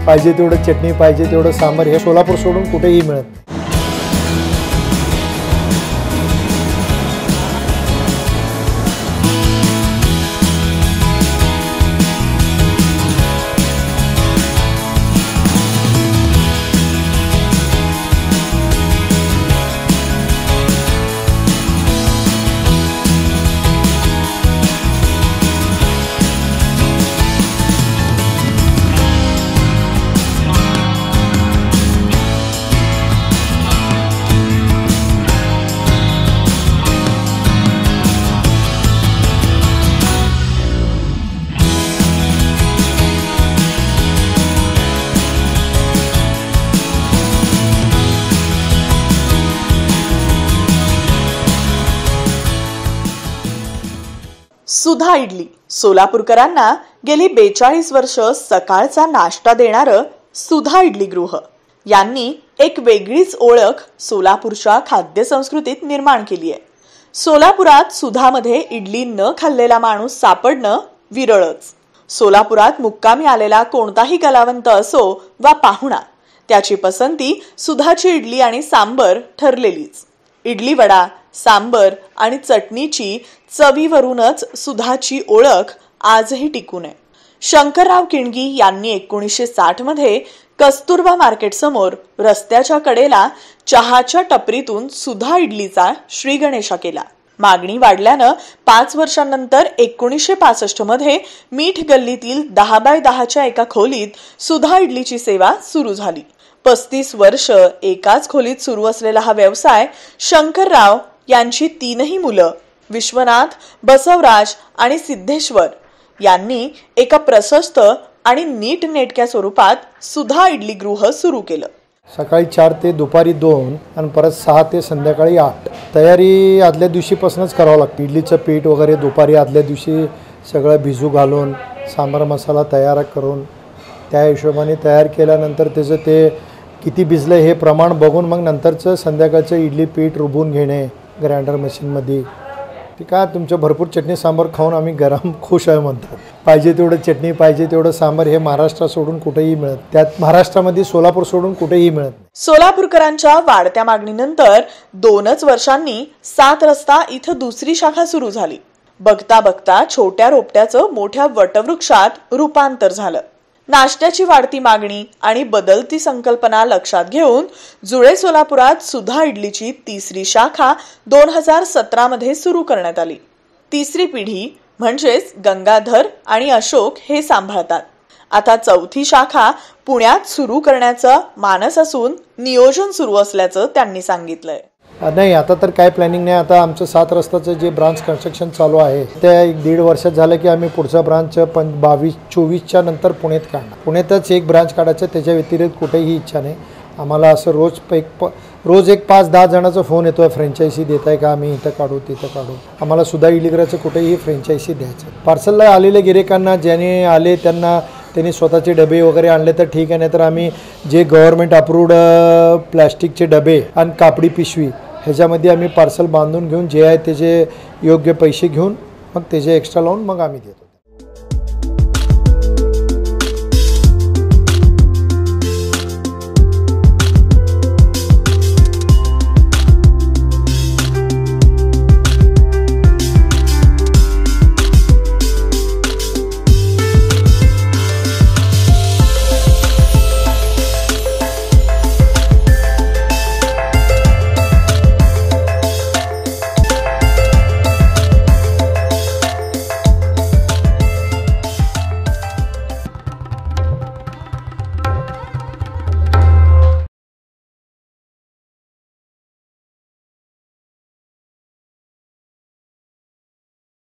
पाहिजे तेवढं चटणी, पाहिजे तेवढं सांबार हे सोलापूर सोडून कुठेही मिळत नाही. सुधा इडली सोलापूरकरांना गेली 42 वर्ष सकाळचा नाश्ता देणारं सुधा इडली गृह यांनी एक वेगळीच ओळख सोलापूरच्या खाद्य संस्कृतीत निर्माण केली आहे. सोलापुरात सुधामध्ये इडली न खाल्लेला माणूस सापडणं विरळच. सोलापुरात मुक्कामी आलेला कोणताही कलावंत असो वा पाहुणा त्याची पसंती सुधाची इडली आणि सांबर ठरलेलीच. इडली वडा, सांबर आणि चटणीची चवीवरूनच सुधाची ओळख आजही टिकून आहे. शंकरराव किणगी यांनी 1960 मध्ये कस्तुरबा मार्केट समोर रस्त्याच्या कडेला चहाच्या टपरीतून सुधा इडलीचा श्री गणेशा केला. मागणी वाढल्यानं 5 वर्षांनंतर 1965 मध्ये मीठ गल्लीतील 10x10च्या एका खोलीत सुधा इडलीची सेवा सुरू झाली. 35 वर्ष एकाच खोलीत सुरू असलेला हा व्यवसाय शंकरराव यांची 3ही मुलं विश्वनाथ, बसवराज आणि सिद्धेश्वर यांनी एका प्रशस्त आणि नीटनेटक्या स्वरूपात सुधा इडली गृह सुरू केलं. सकाळी 4 ते दुपारी 2 आणि परत 6 ते संध्याकाळी 8. तयारी आदल्या दिवशीपासूनच करावं लागतं. इडलीचं पीठ वगैरे दुपारी आदल्या दिवशी सगळं भिजू घालून सांबार मसाला तयार करून त्या हिशोबाने तयार केल्यानंतर त्याचं ते किती भिजलं हे प्रमाण बघून मग नंतरचं संध्याकाळचं इडली पीठ रुबून घेणे ग्राइंडर मशीनमध्ये. ते काय तुमचं भरपूर चटणी सांबार खाऊन आम्ही गरम खुश आहे म्हणतात. पाहिजे तेवढं चटणी, पाहिजे तेवढं सांबार हे महाराष्ट्र सोडून कुठेही मिळत. त्यात महाराष्ट्रामध्ये सोलापूर सोडून कुठेही मिळत नाही. सोलापूरकरांच्या वाढत्या मागणीनंतर 2च वर्षांनी 7 रस्ता इथं दुसरी शाखा सुरू झाली. बघता बघता छोट्या रोपट्याचं मोठ्या वटवृक्षात रूपांतर झालं. नाश्त्याची वाढती मागणी आणि बदलती संकल्पना लक्षात घेऊन जुळे सोलापुरात सुधा इडलीची 3री शाखा 2017 मध्ये सुरू करण्यात आली. 3री पिढी म्हणजेच गंगाधर आणि अशोक हे सांभाळतात. आता 4थी शाखा पुण्यात सुरू करण्याचं मानस असून नियोजन सुरू असल्याचं त्यांनी सांगितलंय. नाही, आता तर काय प्लॅनिंग नाही. आता आमचं 7 रस्त्याचं जे ब्रांच कन्स्ट्रक्शन चालू आहे त्या 1.5 वर्षात झालं की आम्ही पुढचा ब्रांच 22-24च्या नंतर पुण्यात काढणार. पुण्यातच एक ब्रांच काढायचं, त्याच्या व्यतिरिक्त कुठेही इच्छा नाही आम्हाला. असं रोज एक 5-10 जणांचा फोन येतो, फ्रँचायझी देत आहे का, आम्ही इथं काढू तिथं काढू. आम्हाला सुधा इडलीगृहाचं कुठेही फ्रँचायझी द्यायचं. पार्सलला आलेल्या गिरेकांना ज्याने आले त्यांनी स्वतःचे डबे वगैरे आणले तर ठीक आहे, नाही तर आम्ही जे गव्हर्नमेंट अप्रूव्ड प्लॅस्टिकचे डबे आणि कापडी पिशवी ह्याच्यामध्ये आम्ही पार्सल बांधून घेऊन जे आहे त्याचे योग्य पैसे घेऊन मग त्याचे एक्स्ट्रा लावून मग आम्ही देतो.